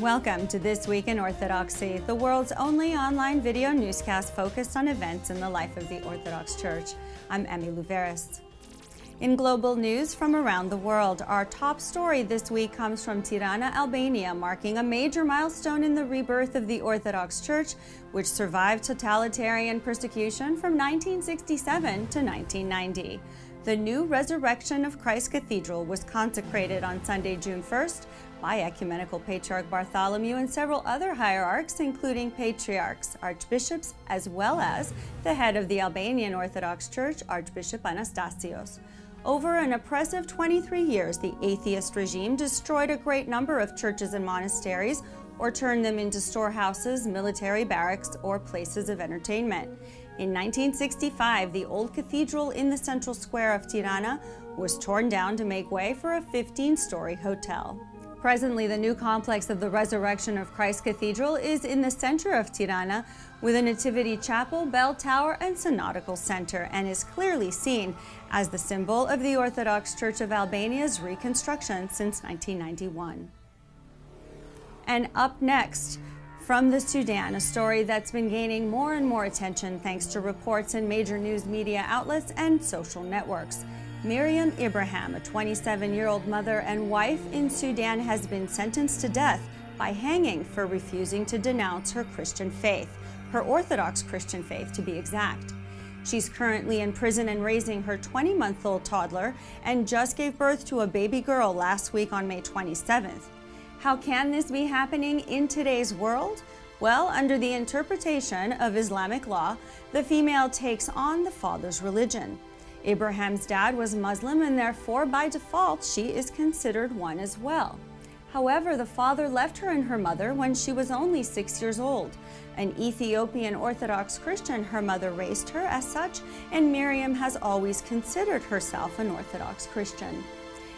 Welcome to This Week in Orthodoxy, the world's only online video newscast focused on events in the life of the Orthodox Church. I'm Emmy Louveris. In global news from around the world, our top story this week comes from Tirana, Albania, marking a major milestone in the rebirth of the Orthodox Church, which survived totalitarian persecution from 1967 to 1990. The new Resurrection of Christ Cathedral was consecrated on Sunday, June 1st, by Ecumenical Patriarch Bartholomew and several other hierarchs, including patriarchs, archbishops, as well as the head of the Albanian Orthodox Church, Archbishop Anastasios. Over an oppressive 23 years, the atheist regime destroyed a great number of churches and monasteries, or turned them into storehouses, military barracks, or places of entertainment. In 1965, the old cathedral in the central square of Tirana was torn down to make way for a 15-story hotel. Presently, the new complex of the Resurrection of Christ Cathedral is in the center of Tirana, with a nativity chapel, bell tower, and synodical center, and is clearly seen as the symbol of the Orthodox Church of Albania's reconstruction since 1991. And up next, from the Sudan, a story that's been gaining more and more attention thanks to reports in major news media outlets and social networks. Miriam Ibrahim, a 27-year-old mother and wife in Sudan, has been sentenced to death by hanging for refusing to denounce her Christian faith, her Orthodox Christian faith to be exact. She's currently in prison and raising her 20-month-old toddler and just gave birth to a baby girl last week on May 27th. How can this be happening in today's world? Well, under the interpretation of Islamic law, the female takes on the father's religion. Ibrahim's dad was Muslim, and therefore, by default, she is considered one as well. However, the father left her and her mother when she was only 6 years old. An Ethiopian Orthodox Christian, her mother raised her as such, and Miriam has always considered herself an Orthodox Christian.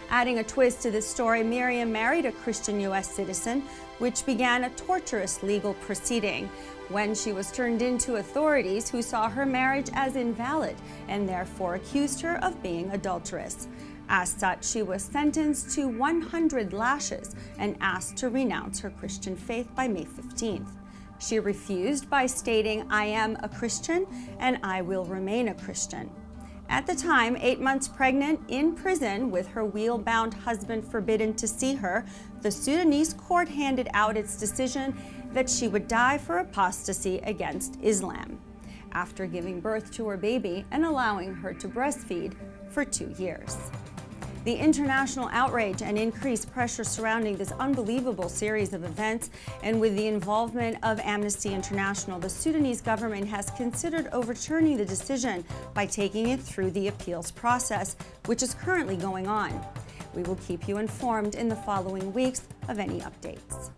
Adding a twist to this story, Miriam married a Christian U.S. citizen, which began a torturous legal proceeding when she was turned in to authorities who saw her marriage as invalid and therefore accused her of being adulterous. As such, she was sentenced to 100 lashes and asked to renounce her Christian faith by May 15th. She refused by stating, "I am a Christian and I will remain a Christian." At the time, 8 months pregnant, in prison with her wheel-bound husband forbidden to see her, the Sudanese court handed out its decision that she would die for apostasy against Islam, after giving birth to her baby and allowing her to breastfeed for 2 years. The international outrage and increased pressure surrounding this unbelievable series of events, and with the involvement of Amnesty International, the Sudanese government has considered overturning the decision by taking it through the appeals process, which is currently going on. We will keep you informed in the following weeks of any updates.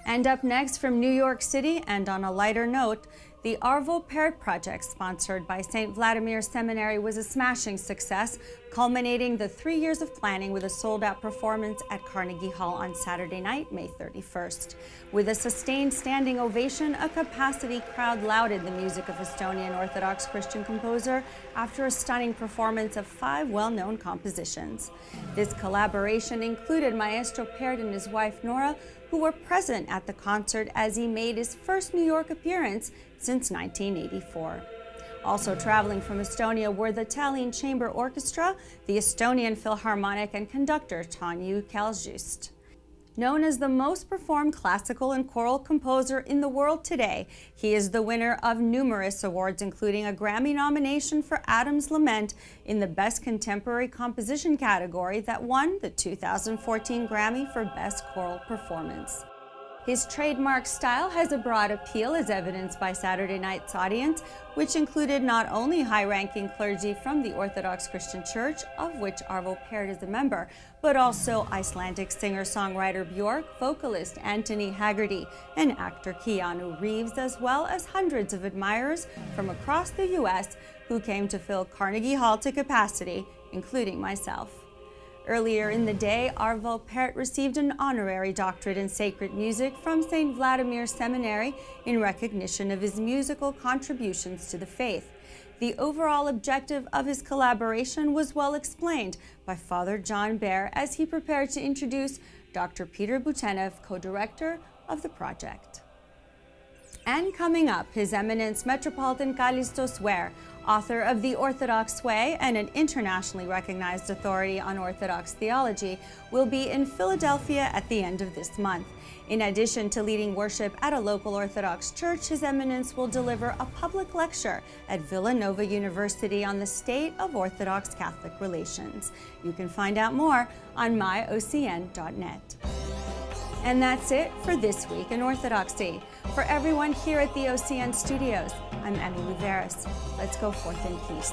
And up next from New York City, and on a lighter note, the Arvo Pärt project, sponsored by St. Vladimir Seminary, was a smashing success, culminating the 3 years of planning with a sold-out performance at Carnegie Hall on Saturday night, May 31st. With a sustained standing ovation, a capacity crowd lauded the music of Estonian Orthodox Christian composer after a stunning performance of 5 well-known compositions. This collaboration included Maestro Pärt and his wife Nora, who were present at the concert as he made his first New York appearance since 1984. Also traveling from Estonia were the Tallinn Chamber Orchestra, the Estonian Philharmonic, and conductor Tanju Kaljust. Known as the most performed classical and choral composer in the world today, he is the winner of numerous awards, including a Grammy nomination for Adam's Lament in the Best Contemporary Composition category that won the 2014 Grammy for Best Choral Performance. His trademark style has a broad appeal, as evidenced by Saturday night's audience, which included not only high-ranking clergy from the Orthodox Christian Church, of which Arvo Pärt is a member, but also Icelandic singer-songwriter Björk, vocalist Anthony Haggerty, and actor Keanu Reeves, as well as hundreds of admirers from across the U.S. who came to fill Carnegie Hall to capacity, including myself. Earlier in the day, Arvo Pärt received an honorary doctorate in sacred music from St. Vladimir Seminary in recognition of his musical contributions to the faith. The overall objective of his collaboration was well explained by Father John Baer as he prepared to introduce Dr. Peter Butenev, co-director of the project. And coming up, His Eminence Metropolitan Kallistos Ware, author of The Orthodox Way and an internationally recognized authority on Orthodox theology, will be in Philadelphia at the end of this month. In addition to leading worship at a local Orthodox church, His Eminence will deliver a public lecture at Villanova University on the state of Orthodox Catholic relations. You can find out more on myocn.net. And that's it for This Week in Orthodoxy. For everyone here at the OCN studios, I'm Emmy Louveris. Let's go forth in peace.